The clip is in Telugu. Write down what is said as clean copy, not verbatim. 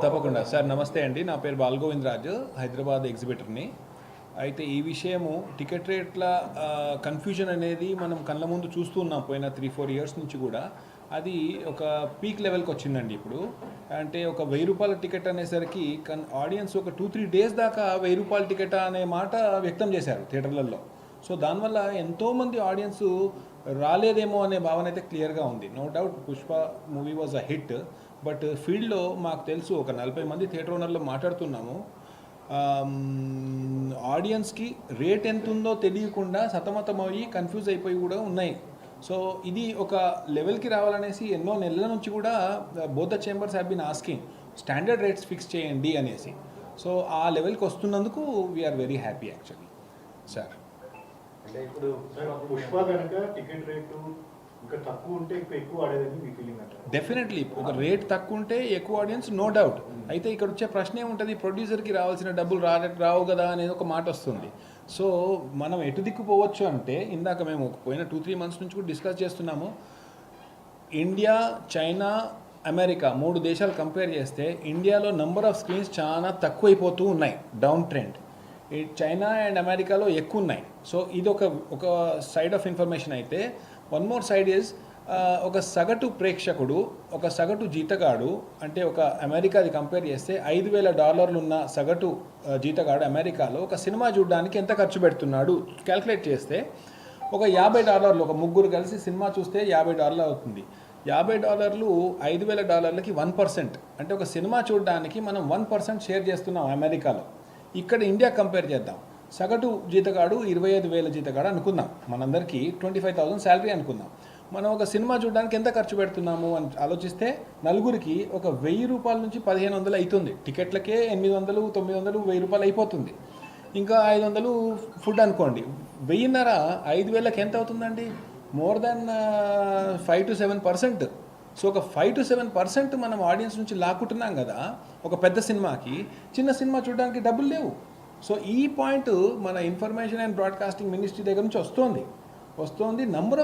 తప్పకుండా సార్. నమస్తే అండి, నా పేరు బాలగోవింద్ రాజు, హైదరాబాద్ ఎగ్జిబిటర్ని. అయితే ఈ విషయము టికెట్ రేట్ల కన్ఫ్యూజన్ అనేది మనం కళ్ళ ముందు చూస్తూ ఉన్నాం పోయిన 3-4 ఇయర్స్ నుంచి కూడా. అది ఒక పీక్ లెవెల్కి వచ్చిందండి ఇప్పుడు. అంటే ఒక ₹1000 టికెట్ అనేసరికి ఆడియన్స్ ఒక 2-3 డేస్ దాకా ₹1000 టికెట్ అనే మాట వ్యక్తం చేశారు థియేటర్లలో. సో దానివల్ల ఎంతోమంది ఆడియన్స్ రాలేదేమో అనే భావన అయితే క్లియర్గా ఉంది. No doubt Pushpa movie was a hit, but ఫీల్డ్లో మాకు తెలుసు ఒక 40 మంది థియేటర్ ఓనర్లో మాట్లాడుతున్నాము. ఆడియన్స్కి రేట్ ఎంత ఉందో తెలియకుండా సతమతమయ్యి కన్ఫ్యూజ్ అయిపోయి కూడా ఉన్నాయి. సో ఇది ఒక లెవెల్కి రావాలనేసి ఎన్నో నెలల నుంచి కూడా both the chambers have been asking standard rates fix చేయండి అనేసి. సో ఆ లెవెల్కి వస్తున్నందుకు we are very happy actually sir. అంటే ఇప్పుడు పుష్ప కనుక టికెట్ రేటు ఇంకా తక్కువ ఉంటే ఇంకా ఎక్కువ ఆడేదని మీ ఫీలింగ్ అంటారు? డెఫినెట్లీ ఒక రేట్ తక్కువ ఉంటే ఎక్కువ ఆడియన్స్, నో డౌట్. అయితే ఇక్కడ వచ్చే ప్రశ్న ఏముంటుంది, ప్రొడ్యూసర్కి రావాల్సిన డబ్బులు రావు కదా అనేది ఒక మాట వస్తుంది. సో మనం ఎటు దిక్కుపోవచ్చు అంటే, ఇందాక మేము పోయిన 2-3 మంత్స్ నుంచి కూడా డిస్కస్ చేస్తున్నాము. ఇండియా, చైనా, అమెరికా 3 దేశాలు కంపేర్ చేస్తే ఇండియాలో నెంబర్ ఆఫ్ స్క్రీన్స్ చాలా తక్కువైపోతూ ఉన్నాయి, డౌన్ ట్రెండ్. ఈ చైనా అండ్ అమెరికాలో ఎక్కువ ఉన్నాయి. సో ఇది ఒక సైడ్ ఆఫ్ ఇన్ఫర్మేషన్. అయితే వన్ మోర్ సైడ్ ఈజ్ ఒక సగటు ప్రేక్షకుడు, ఒక సగటు జీతగాడు, అంటే ఒక అమెరికాది కంపేర్ చేస్తే $5,000 ఉన్న సగటు జీతగాడు అమెరికాలో ఒక సినిమా చూడడానికి ఎంత ఖర్చు పెడుతున్నాడు క్యాల్కులేట్ చేస్తే ఒక $50, ఒక ముగ్గురు కలిసి సినిమా చూస్తే $50 అవుతుంది. $50 $5,000కి 1%. అంటే ఒక సినిమా చూడడానికి మనం 1% షేర్ చేస్తున్నాం అమెరికాలో. ఇక్కడ ఇండియా కంపేర్ చేద్దాం. సగటు జీతగాడు 25,000 జీతగాడు అనుకుందాం, మనందరికీ 25,000 శాలరీ అనుకుందాం. మనం ఒక సినిమా చూడడానికి ఎంత ఖర్చు పెడుతున్నాము అని ఆలోచిస్తే నలుగురికి ఒక ₹1,000 నుంచి 1,500 అవుతుంది. టికెట్లకే 800, 900, ₹1,000 అయిపోతుంది. ఇంకా 500 ఫుడ్ అనుకోండి. 1,500 5,000కి ఎంత అవుతుందండి? More than 5-7%. సో ఒక 5-7% మనం ఆడియన్స్ నుంచి లాక్కుంటున్నాం కదా ఒక పెద్ద సినిమాకి. చిన్న సినిమా చూడడానికి డబ్బులు లేవు. సో ఈ పాయింట్ మన ఇన్ఫర్మేషన్ అండ్ బ్రాడ్కాస్టింగ్ మినిస్ట్రీ దగ్గర నుంచి వస్తుంది. Number of